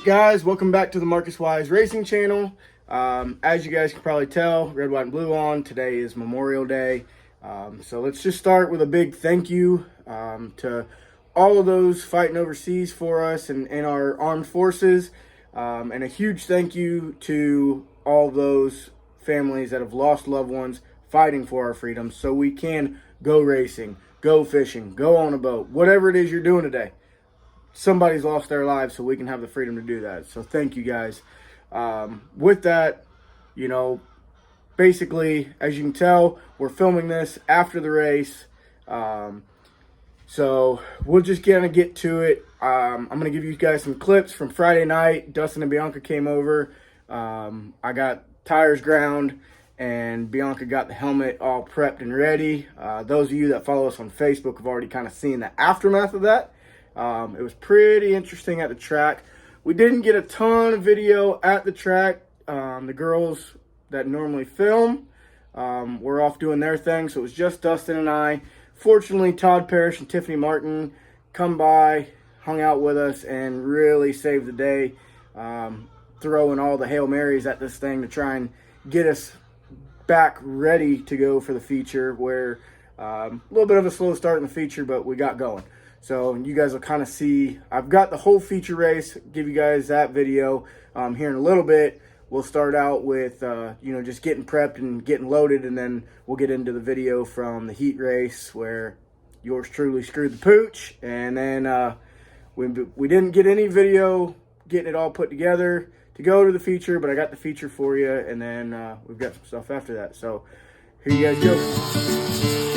guys? Welcome back to the Marcus Wise Racing channel. As you guys can probably tell, red, white, and blue on. Today is Memorial Day. So let's just start with a big thank you to all of those fighting overseas for us and our armed forces. And a huge thank you to all those families that have lost loved ones fighting for our freedom so we can go racing, go fishing, go on a boat, whatever it is you're doing today. Somebody's lost their lives so we can have the freedom to do that. So thank you guys. With that, basically, as you can tell, we're filming this after the race. So we'll just kind of get to it. I'm going to give you guys some clips from Friday night. Dustin and Bianca came over. I got tires ground, and Bianca got the helmet all prepped and ready. Those of you that follow us on Facebook have already kind of seen the aftermath of that. It was pretty interesting at the track. We didn't get a ton of video at the track. The girls that normally film were off doing their thing, so it was just Dustin and I. Fortunately, Todd Parrish and Tiffany Martin come by, hung out with us, and really saved the day, throwing all the Hail Marys at this thing to try and get us back ready to go for the feature, where a little bit of a slow start in the feature, but we got going. So you guys will kind of see, I've got the whole feature race, give you guys that video here in a little bit. We'll start out with, just getting prepped and getting loaded, and then we'll get into the video from the heat race where yours truly screwed the pooch. And then we didn't get any video getting it all put together to go to the feature, but I got the feature for you, and then we've got some stuff after that. So here you guys go.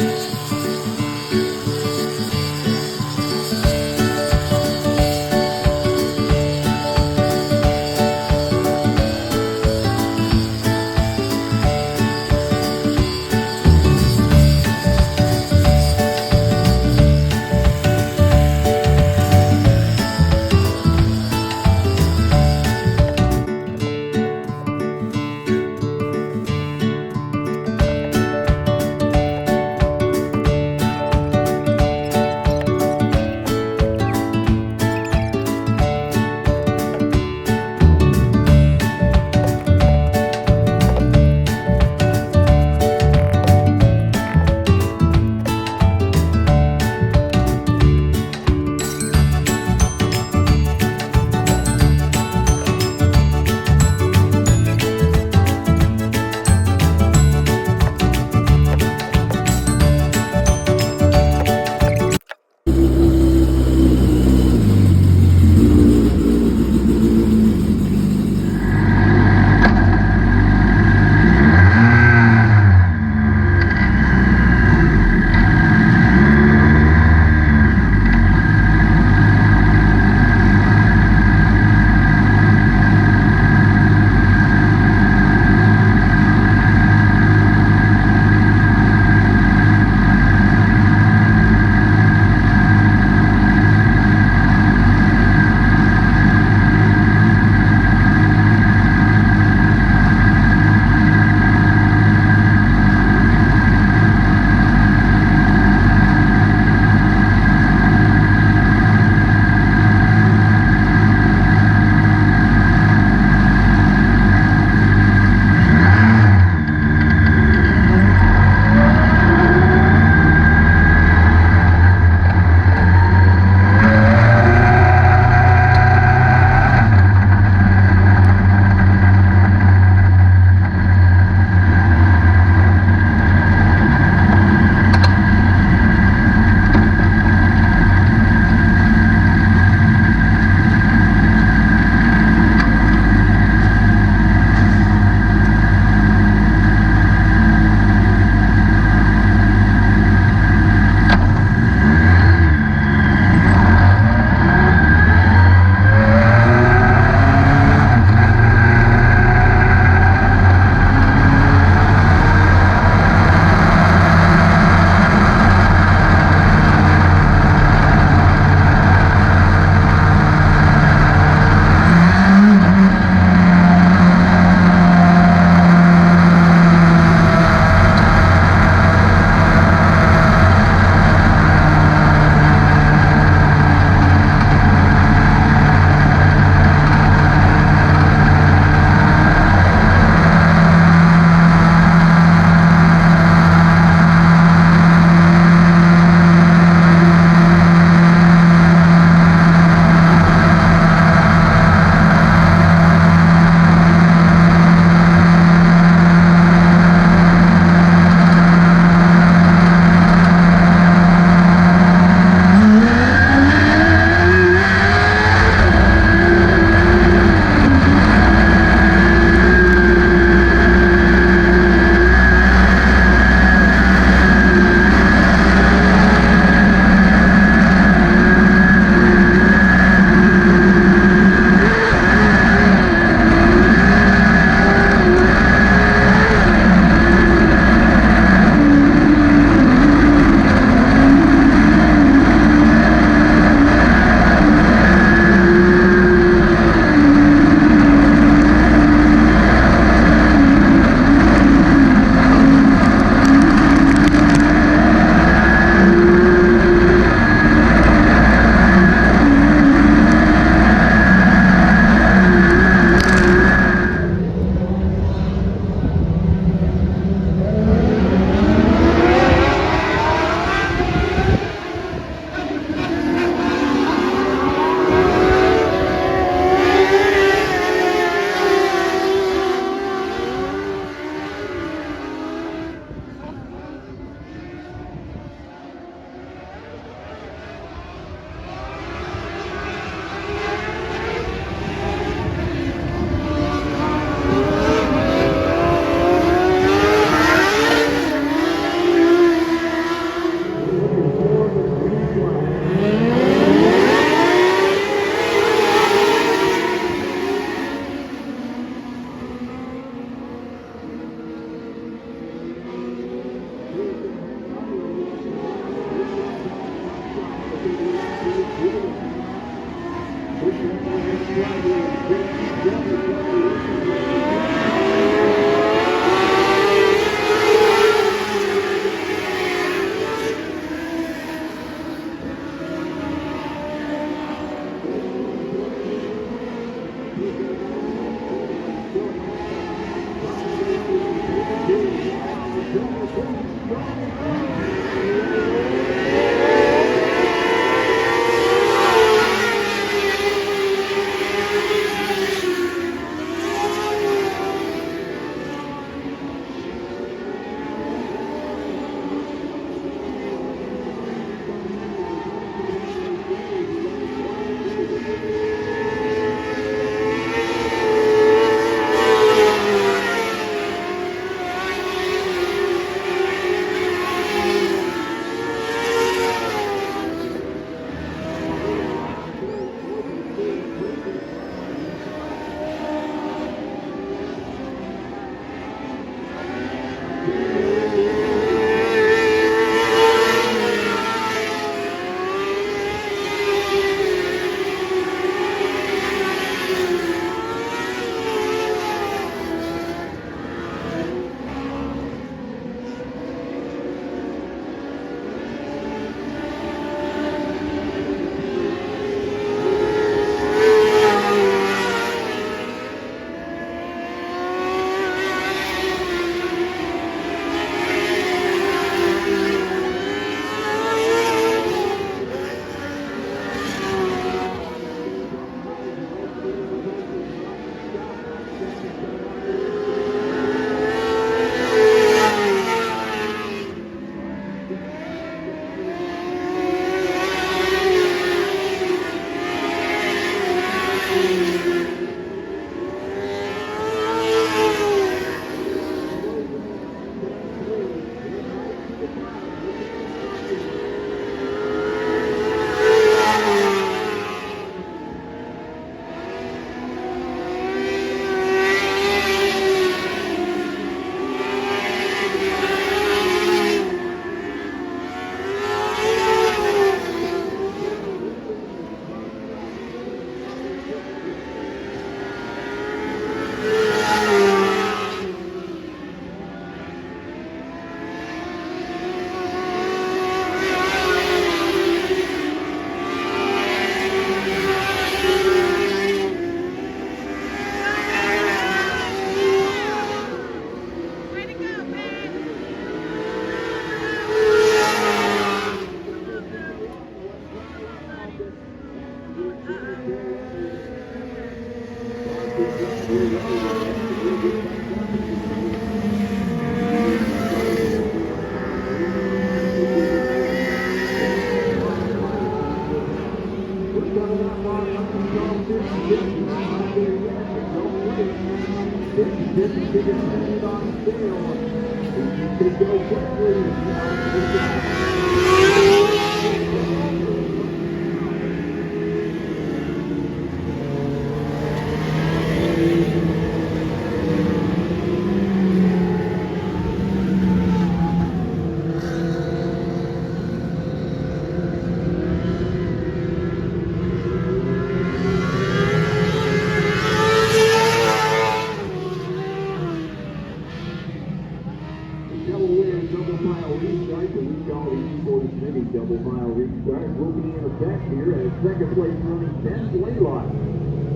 Double mile restart will be in effect here as second place running Ben Blaylock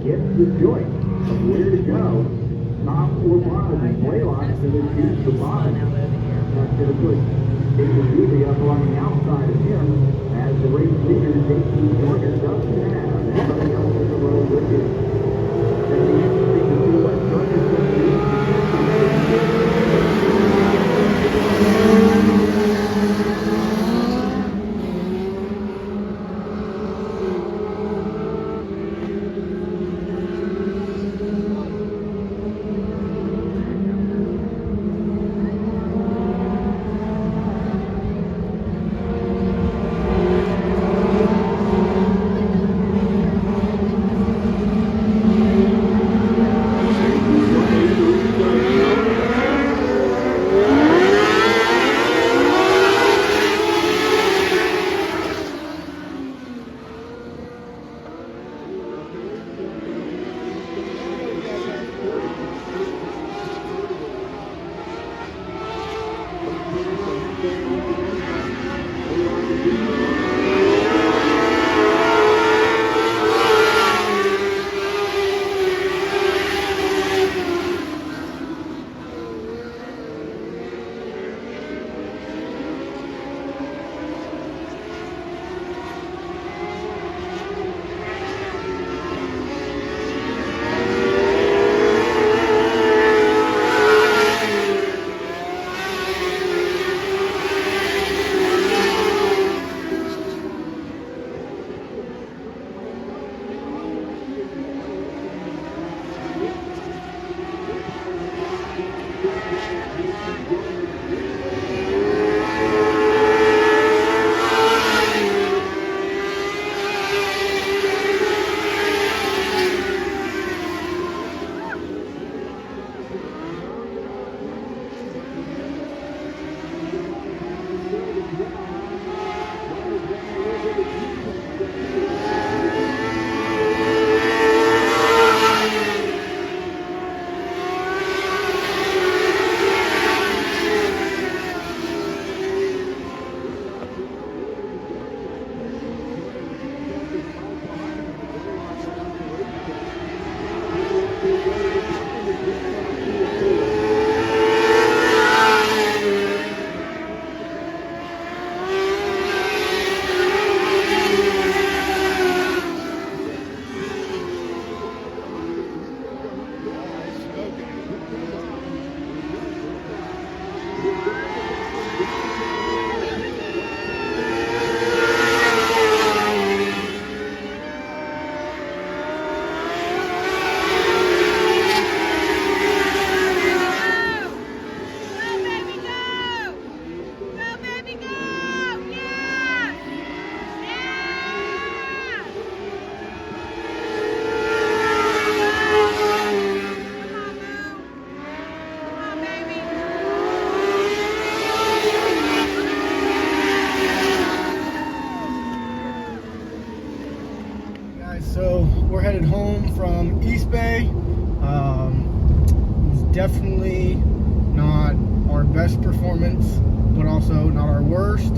gets the choice of where to go, top or bottom, and Blaylock's going to choose the bottom. That's going to put David Dooley up on the outside of him as the race leader, JT Jordan, doesn't have anybody else in the road with him. And the interesting to see what Jordan's going to do. So we're headed home from Eastbay. It was definitely not our best performance, but also not our worst.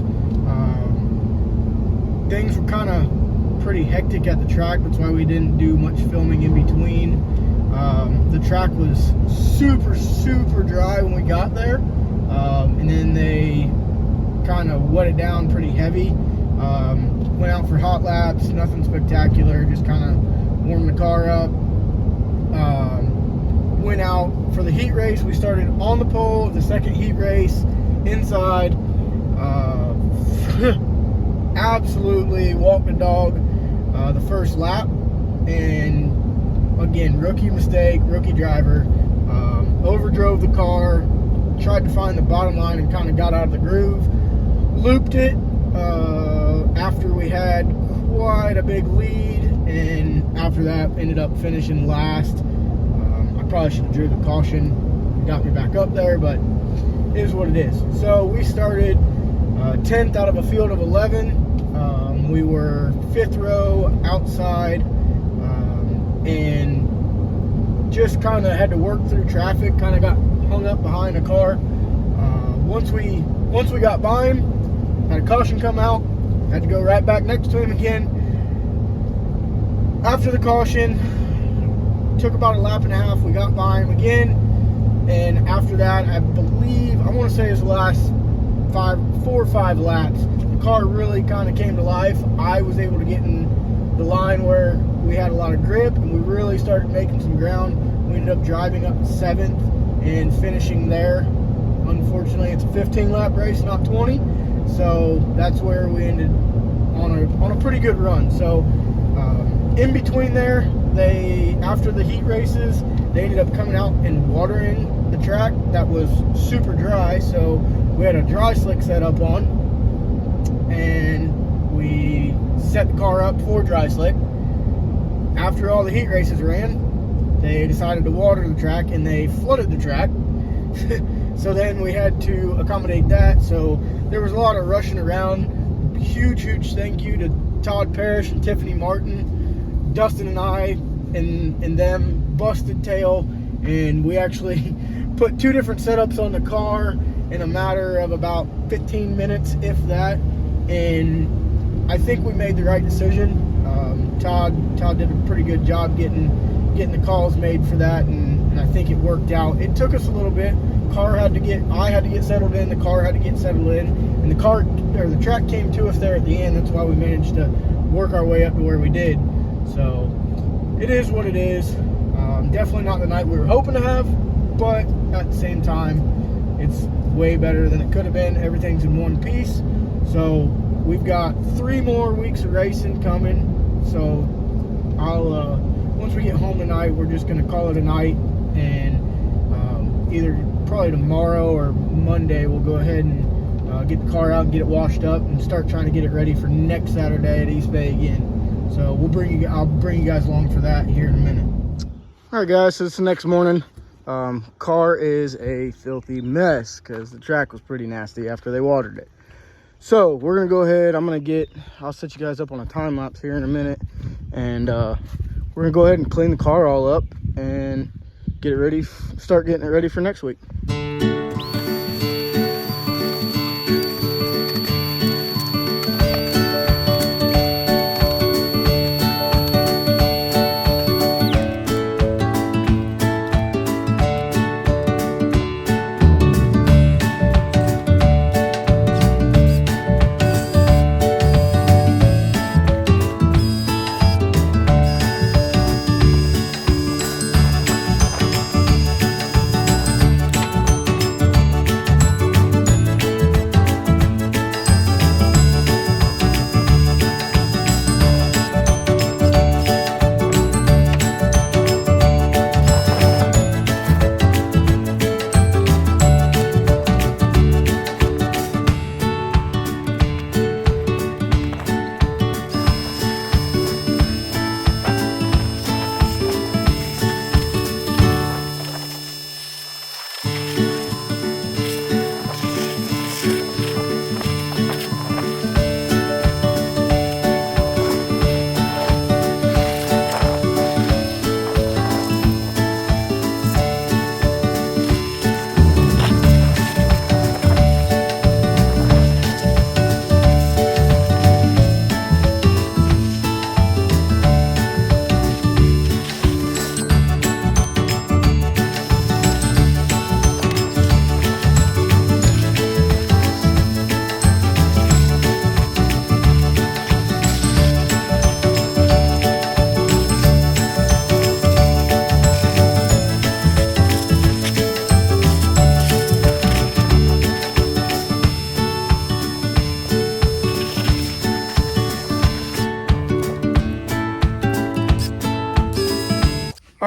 Things were kind of pretty hectic at the track. That's why we didn't do much filming in between. The track was super dry when we got there, and then they kind of wet it down pretty heavy. Went out for hot laps, nothing spectacular, just kind of warmed the car up. went out for the heat race. We started on the pole, the second heat race, inside. Absolutely walked the dog the first lap. And again, rookie mistake, rookie driver. Overdrove the car, tried to find the bottom line and kind of got out of the groove. Looped it after we had quite a big lead, and after that ended up finishing last. I probably should have drew the caution, got me back up there, but it is what it is. So we started 10th out of a field of 11. We were 5th row outside, and just kind of had to work through traffic, kind of got hung up behind a car. Once we got by him, had a caution come out, had to go right back next to him again. After the caution, took about a lap and a half, we got by him again, and after that, I believe, I want to say his last 4 or 5 laps, the car really kind of came to life. I was able to get in the line where we had a lot of grip, and we really started making some ground. We ended up driving up to 7th and finishing there. Unfortunately, it's a 15 lap race, not 20, so that's where we ended on a pretty good run. So in between there, after the heat races, they ended up coming out and watering the track that was super dry. So we had a dry slick set up on, and we set the car up for dry slick. After all the heat races ran, they decided to water the track, and they flooded the track. So then we had to accommodate that. So there was a lot of rushing around. Huge thank you to Todd Parrish and Tiffany Martin. Dustin and I and them busted tail, and we actually put 2 different setups on the car in a matter of about 15 minutes, if that. And I think we made the right decision. Todd did a pretty good job getting the calls made for that, and I think it worked out. It took us a little bit. I had to get settled in, the car had to get settled in, and the track came to us there at the end. That's why we managed to work our way up to where we did. So it is what it is. Definitely not the night we were hoping to have, but at the same time, it's way better than it could have been. Everything's in one piece. So we've got 3 more weeks of racing coming. So once we get home tonight, we're just going to call it a night, and either probably tomorrow or Monday we'll go ahead and get the car out and get it washed up and start trying to get it ready for next Saturday at Eastbay again. So I'll bring you guys along for that here in a minute. All right, guys, so it's the next morning. Car is a filthy mess because the track was pretty nasty after they watered it. So we're gonna go ahead. I'll set you guys up on a time lapse here in a minute, and we're gonna go ahead and clean the car all up and get it ready, start getting it ready for next week.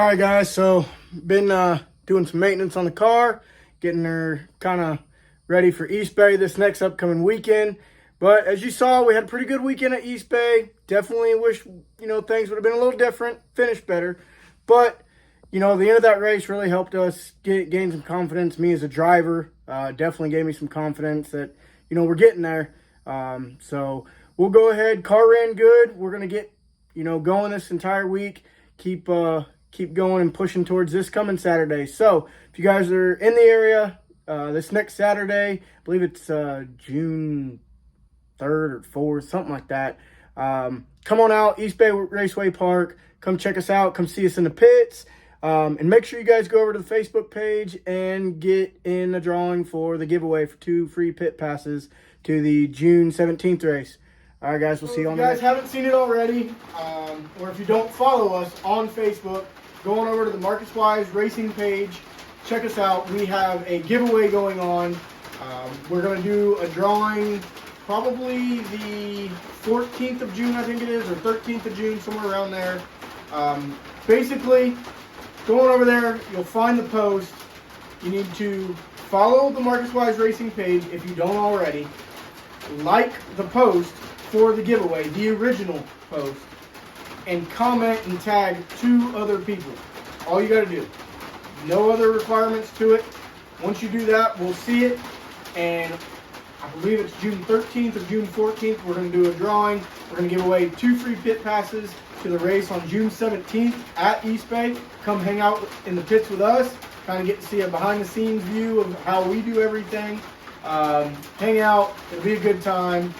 All right, guys, so been doing some maintenance on the car, getting her kind of ready for Eastbay this next upcoming weekend. But as you saw, we had a pretty good weekend at Eastbay. Definitely wish, things would have been a little different, finished better. But, the end of that race really helped us gain some confidence. Me as a driver, definitely gave me some confidence that, we're getting there. So we'll go ahead. Car ran good. We're going to get, going this entire week. Keep going and pushing towards this coming Saturday. So if you guys are in the area this next Saturday, I believe it's June 3rd or 4th, something like that. Come on out, Eastbay Raceway Park. Come check us out. Come see us in the pits. And make sure you guys go over to the Facebook page and get in the drawing for the giveaway for 2 free pit passes to the June 17th race. All right, guys, we'll see you on the next. If you guys haven't seen it already, or if you don't follow us on Facebook, go on over to the Marcus Wise Racing page. Check us out. We have a giveaway going on. We're going to do a drawing probably the 14th of June, I think it is, or 13th of June, somewhere around there. Basically, going over there, you'll find the post. You need to follow the Marcus Wise Racing page if you don't already. Like the post for the giveaway, the original post, and comment and tag 2 other people. All you got to do. No other requirements to it. Once you do that, we'll see it, and I believe it's June 13th or June 14th. We're going to do a drawing. We're going to give away 2 free pit passes to the race on June 17th at Eastbay. Come hang out in the pits with us. Kind of get to see a behind-the-scenes view of how we do everything. Hang out. It'll be a good time.